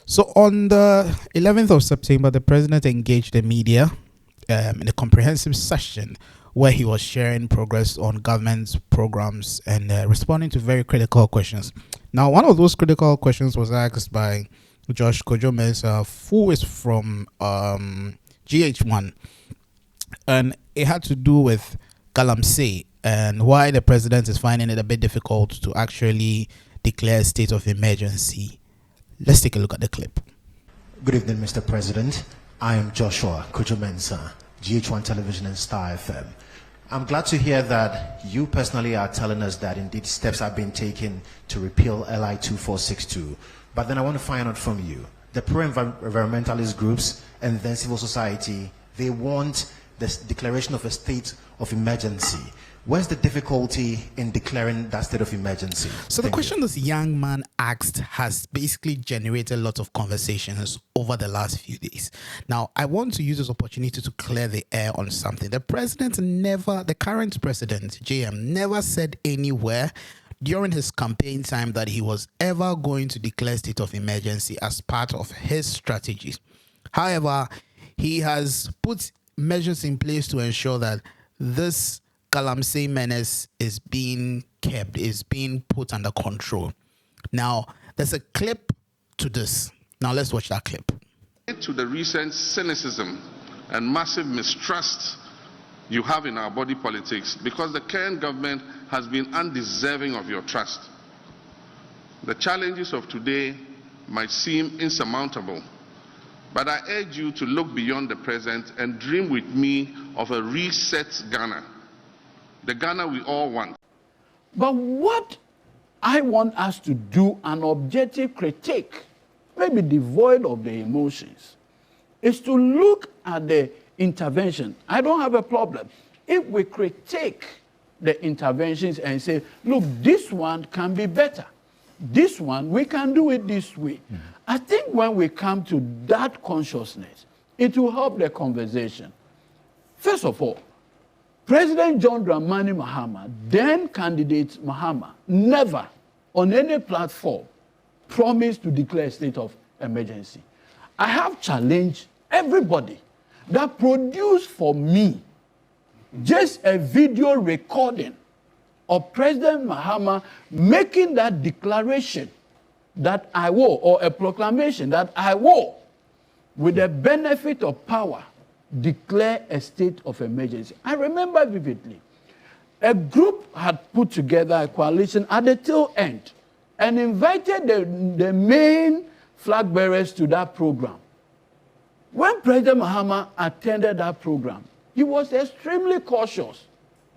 So on the 11th of September, the president engaged the media in a comprehensive session where he was sharing progress on government's programs and responding to very critical questions. Now, one of those critical questions was asked by Josh Kojo-Mensah, who is from GH1, and it had to do with Galamsey and why the president is finding it a bit difficult to actually declare a state of emergency. Let's take a look at the clip. Good evening, Mr. President. I am Joshua Kojo-Mensah, GH1 Television and Star FM. I'm glad to hear that you personally are telling us that indeed steps have been taken to repeal LI 2462. But then I want to find out from you, the pro-environmentalist groups and then civil society, they want the declaration of a state of emergency. Where's the difficulty in declaring that state of emergency? So the question this young man asked has basically generated a lot of conversations over the last few days. Now, I want to use this opportunity to clear the air on something. The current president, JM, never said anywhere during his campaign time that he was ever going to declare state of emergency as part of his strategy. However, he has put measures in place to ensure that this Galamsey menace is being kept, is being put under control. Now, there's a clip to this. Now, let's watch that clip. To the recent cynicism and massive mistrust you have in our body politics, because the current government has been undeserving of your trust. The challenges of today might seem insurmountable, but I urge you to look beyond the present and dream with me of a reset Ghana. The Ghana we all want. But what I want us to do, an objective critique, maybe devoid of the emotions, is to look at the intervention. I don't have a problem if we critique the interventions and say, look, this one can be better. This one, we can do it this way. Mm-hmm. I think when we come to that consciousness, it will help the conversation. First of all, President John Dramani Mahama, then candidate Mahama, never on any platform promised to declare a state of emergency. I have challenged everybody that produced for me just a video recording of President Mahama making that declaration that I will, or a proclamation that I will, with the benefit of power, declare a state of emergency. I remember vividly, a group had put together a coalition at the tail end and invited the main flag bearers to that program. When President Mahama attended that program, he was extremely cautious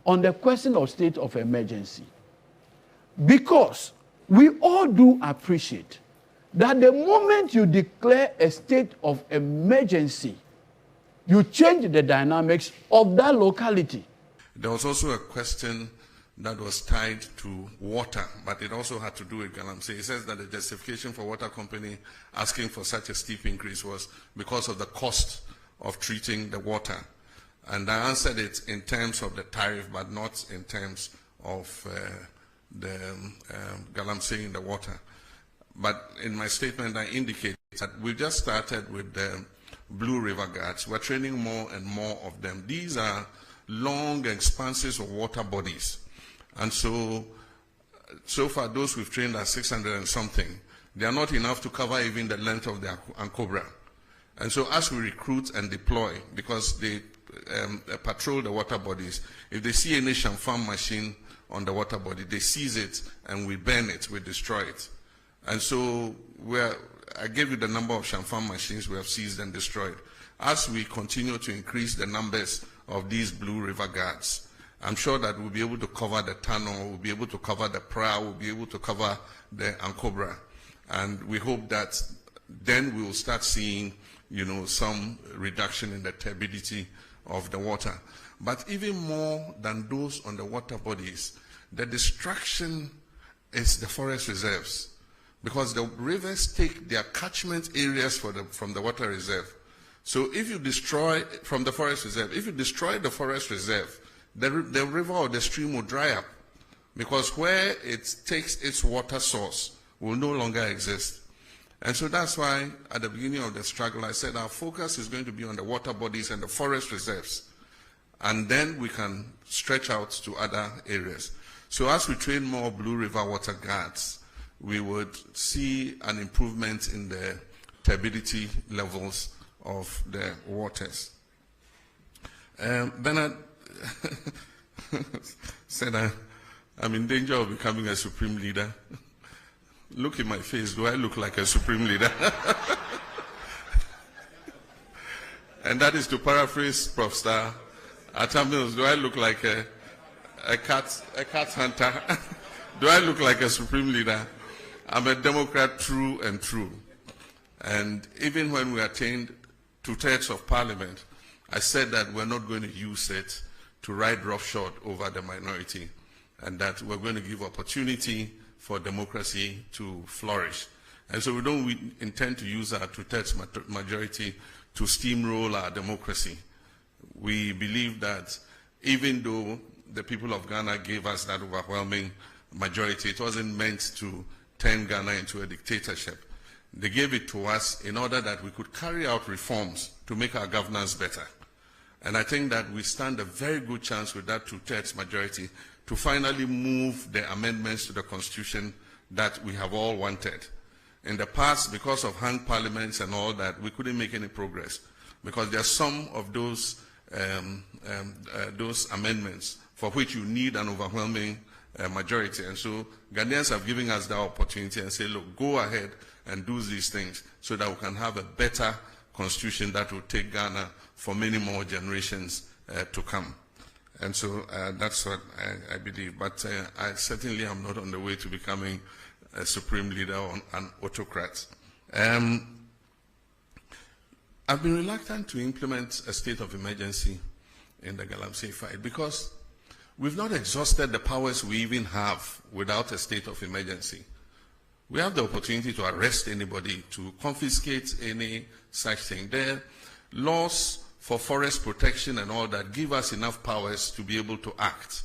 on the question of state of emergency, because we all do appreciate that the moment you declare a state of emergency, you change the dynamics of that locality. There was also a question that was tied to water, but it also had to do with Galamsey. It says that the justification for water company asking for such a steep increase was because of the cost of treating the water. And I answered it in terms of the tariff, but not in terms of the Galamsey in the water. But in my statement, I indicate that we just started with the Blue River Guards. We're training more and more of them. These are long expanses of water bodies. And so far, those we've trained are 600 and something. They are not enough to cover even the length of the Ankobra. And so as we recruit and deploy, because they patrol the water bodies, if they see any Shamfam machine on the water body, they seize it and we burn it, we destroy it. And so I gave you the number of Shamfam machines we have seized and destroyed. As we continue to increase the numbers of these Blue River Guards, I'm sure that we'll be able to cover the tunnel, we'll be able to cover the Pra, we'll be able to cover the Ankobra. And we hope that then we will start seeing, some reduction in the turbidity of the water. But even more than those on the water bodies, the destruction is the forest reserves. Because the rivers take their catchment areas from the water reserve. So if you destroy, from the forest reserve, if you destroy the forest reserve, the river or the stream will dry up. Because where it takes its water source will no longer exist. And so that's why at the beginning of the struggle I said our focus is going to be on the water bodies and the forest reserves. And then we can stretch out to other areas. So as we train more Blue River water guards, we would see an improvement in the turbidity levels of the waters. Bernard said I'm in danger of becoming a supreme leader. Look in my face, do I look like a supreme leader? And that is to paraphrase Prof. Star Atta Mills, do I look like a cat hunter? Do I look like a supreme leader? I'm a Democrat true and true. And even when we attained 2/3 of Parliament, I said that we're not going to use it to ride roughshod over the minority, and that we're going to give opportunity for democracy to flourish. And so we don't intend to use our 2/3 majority to steamroll our democracy. We believe that even though the people of Ghana gave us that overwhelming majority, it wasn't meant to turn Ghana into a dictatorship. They gave it to us in order that we could carry out reforms to make our governance better. And I think that we stand a very good chance with that 2/3 majority to finally move the amendments to the Constitution that we have all wanted. In the past, because of hung parliaments and all that, we couldn't make any progress, because there are some of those amendments for which you need an overwhelming majority. And so Ghanaians have given us that opportunity and say, look, go ahead and do these things so that we can have a better constitution that will take Ghana for many more generations to come. And so that's what I believe. But I certainly am not on the way to becoming a supreme leader or an autocrat. I've been reluctant to implement a state of emergency in the Galamsey fight because we've not exhausted the powers we even have without a state of emergency. We have the opportunity to arrest anybody, to confiscate any such thing. There are laws for forest protection and all that give us enough powers to be able to act.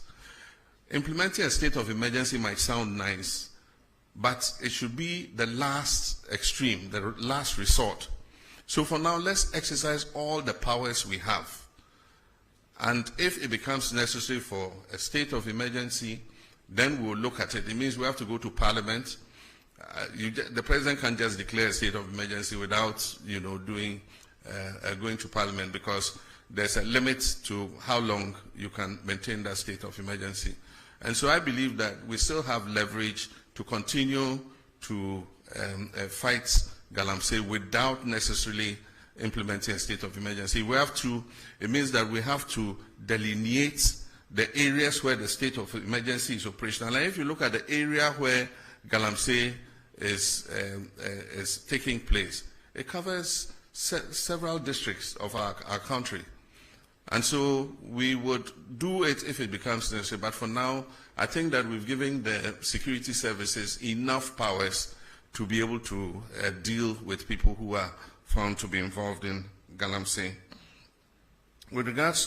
Implementing a state of emergency might sound nice, but it should be the last extreme, the last resort. So for now, let's exercise all the powers we have. And if it becomes necessary for a state of emergency, then we'll look at it. It means we have to go to Parliament. The President can't just declare a state of emergency without, going to Parliament, because there's a limit to how long you can maintain that state of emergency. And so I believe that we still have leverage to continue to fight Galamsey without necessarily implementing a state of emergency. It means that we have to delineate the areas where the state of emergency is operational. And if you look at the area where Galamsey is taking place, it covers several districts of our country. And so we would do it if it becomes necessary. But for now, I think that we've given the security services enough powers to be able to deal with people who are found to be involved in Galamsey. With regards